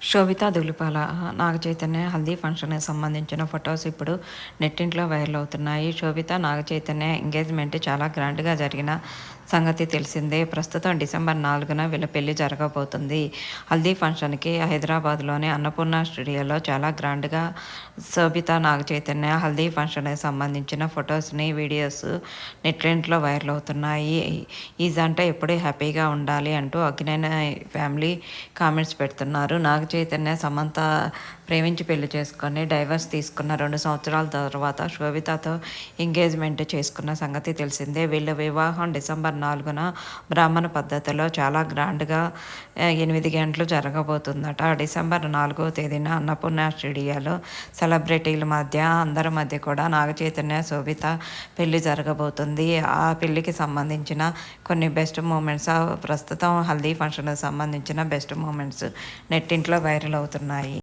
శోభిత ధూళిపాల, నాగ చైతన్య హల్దీ ఫంక్షన్‌కి సంబంధించిన ఫొటోస్ ఇప్పుడు నెట్టింట్లో వైరల్ అవుతున్నాయి. శోభిత, నాగ చైతన్య ఎంగేజ్‌మెంట్ చాలా గ్రాండ్‌గా జరిగిన సంగతి తెలిసిందే. ప్రస్తుతం డిసెంబర్ 4న వీళ్ళ పెళ్లి జరగబోతుంది. హల్దీ ఫంక్షన్‌కి హైదరాబాద్‌లోని అన్నపూర్ణ స్టూడియోలో చాలా గ్రాండ్‌గా శోభిత, నాగ చైతన్య హల్దీ ఫంక్షన్‌కి సంబంధించిన ఫొటోస్‌ని, వీడియోస్ నెట్టింట్లో వైరల్ అవుతున్నాయి. ఈ జంట ఎప్పుడూ హ్యాపీగా ఉండాలి అంటూ అక్కినేని ఫ్యామిలీ కామెంట్స్ పెడుతున్నారు. నాగ చైతన్య, సమంత ప్రేమించి పెళ్లి చేసుకొని డైవర్స్ తీసుకున్న 2 సంవత్సరాల తర్వాత శోభితతో ఎంగేజ్మెంట్ చేసుకున్న సంగతి తెలిసిందే. వీళ్ళ వివాహం డిసెంబర్ 4న బ్రాహ్మణ పద్ధతిలో చాలా గ్రాండ్‌గా 8 గంటలు జరగబోతుందట. డిసెంబర్ 4వ తేదీన అన్నపూర్ణ స్టూడియోలో సెలబ్రిటీల మధ్య, అందరి మధ్య కూడా నాగ చైతన్య, శోభిత పెళ్లి జరగబోతుంది. ఆ పెళ్లికి సంబంధించిన కొన్ని బెస్ట్ మూమెంట్స్, ప్రస్తుతం హల్దీ ఫంక్షన్‌కి సంబంధించిన బెస్ట్ మూమెంట్స్ నెట్టింట్లో వైరల్ అవుతున్నాయి.